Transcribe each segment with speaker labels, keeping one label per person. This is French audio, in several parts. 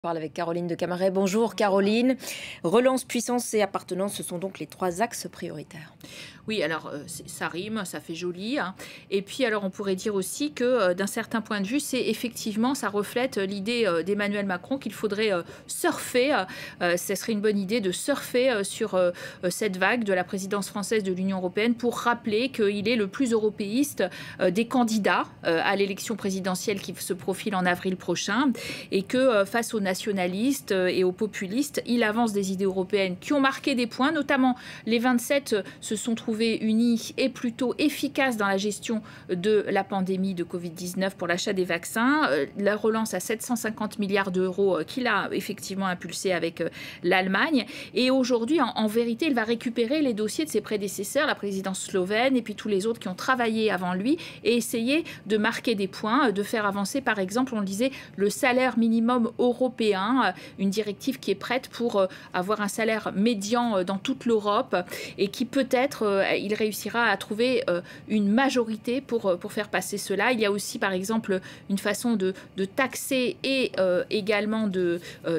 Speaker 1: On parle avec Caroline de Camaret. Bonjour Caroline. Relance, puissance et appartenance, ce sont donc les trois axes prioritaires.
Speaker 2: Oui, alors ça rime, ça fait joli, hein. Et puis alors on pourrait dire aussi que d'un certain point de vue, c'est effectivement, ça reflète l'idée d'Emmanuel Macron qu'il faudrait surfer. Ce serait une bonne idée de surfer sur cette vague de la présidence française de l'Union européenne pour rappeler qu'il est le plus européiste des candidats à l'élection présidentielle qui se profile en avril prochain et que face aux nationalistes et aux populistes, il avance des idées européennes qui ont marqué des points, notamment les 27 se sont trouvés unis et plutôt efficaces dans la gestion de la pandémie de Covid-19 pour l'achat des vaccins. La relance à 750 milliards d'euros qu'il a effectivement impulsé avec l'Allemagne. Et aujourd'hui, en vérité, il va récupérer les dossiers de ses prédécesseurs, la présidence slovène et puis tous les autres qui ont travaillé avant lui et essayer de marquer des points, de faire avancer, par exemple, on le disait, le salaire minimum européen, une directive qui est prête pour avoir un salaire médian dans toute l'Europe et qui peut-être il réussira à trouver une majorité pour faire passer cela. Il y a aussi, par exemple, une façon de taxer et également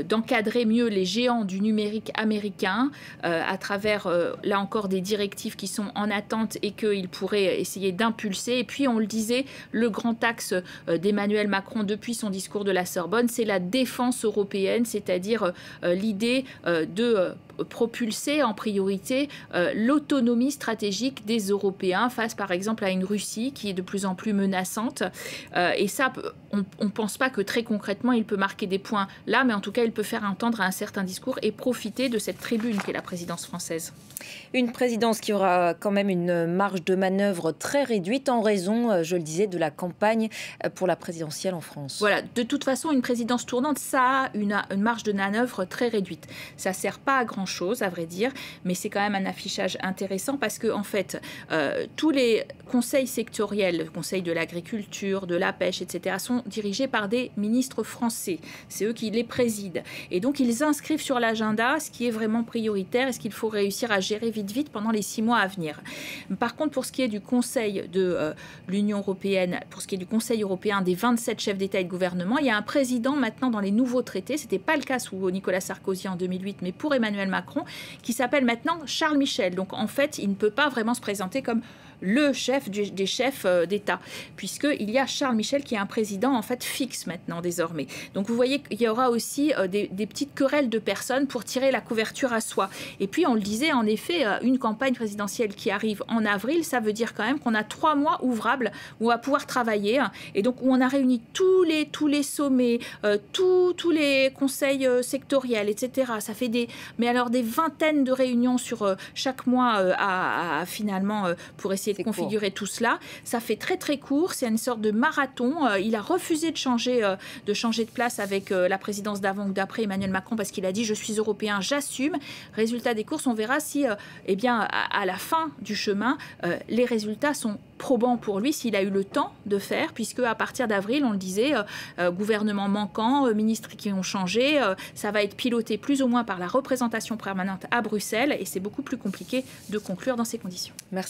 Speaker 2: d'encadrer mieux les géants du numérique américain à travers, là encore, des directives qui sont en attente et qu'il pourrait essayer d'impulser. Et puis, on le disait, le grand axe d'Emmanuel Macron depuis son discours de la Sorbonne, c'est la défense européenne, c'est-à-dire l'idée de propulser en priorité l'autonomie stratégique des Européens face par exemple à une Russie qui est de plus en plus menaçante. Et ça, on ne pense pas que très concrètement il peut marquer des points là, mais en tout cas il peut faire entendre un certain discours et profiter de cette tribune qu'est la présidence française.
Speaker 1: Une présidence qui aura quand même une marge de manœuvre très réduite en raison, je le disais, de la campagne pour la présidentielle en France.
Speaker 2: Voilà, de toute façon, une présidence tournante, ça a une marge de manœuvre très réduite. Ça ne sert pas à grand-chose, à vrai dire, mais c'est quand même un affichage intéressant parce que, en fait, tous les conseils sectoriels, le conseil de l'agriculture, de la pêche, etc., sont dirigés par des ministres français. C'est eux qui les président. Et donc, ils inscrivent sur l'agenda ce qui est vraiment prioritaire et ce qu'il faut réussir à gérer vite pendant les 6 mois à venir. Par contre, pour ce qui est du Conseil de l'Union européenne, pour ce qui est du Conseil européen des 27 chefs d'État et de gouvernement, il y a un président maintenant dans les nouveaux traités, ce n'était pas le cas sous Nicolas Sarkozy en 2008, mais pour Emmanuel Macron, qui s'appelle maintenant Charles Michel. Donc en fait, il ne peut pas vraiment se présenter comme le chef des chefs d'État, puisqu'il y a Charles Michel qui est un président en fait fixe maintenant désormais. Donc vous voyez qu'il y aura aussi des petites querelles de personnes pour tirer la couverture à soi. Et puis on le disait, en effet, une campagne présidentielle qui arrive en avril, ça veut dire quand même qu'on a 3 mois ouvrables où on va pouvoir travailler, et donc où on a réuni tous les sommets, tous les conseils sectoriels, etc. Ça fait des vingtaines de réunions sur chaque mois finalement pour essayer de configurer tout cela. Ça fait très court, c'est une sorte de marathon. Il a refusé de changer de place avec la présidence d'avant ou d'après Emmanuel Macron parce qu'il a dit « je suis européen, j'assume ». Résultat des courses, on verra si eh bien, à la fin du chemin, les résultats sont probants pour lui s'il a eu le temps de faire, puisque à partir d'avril, on le disait, gouvernement manquant, ministres qui ont changé, ça va être piloté plus ou moins par la représentation permanente à Bruxelles et c'est beaucoup plus compliqué de conclure dans ces conditions.
Speaker 1: Merci.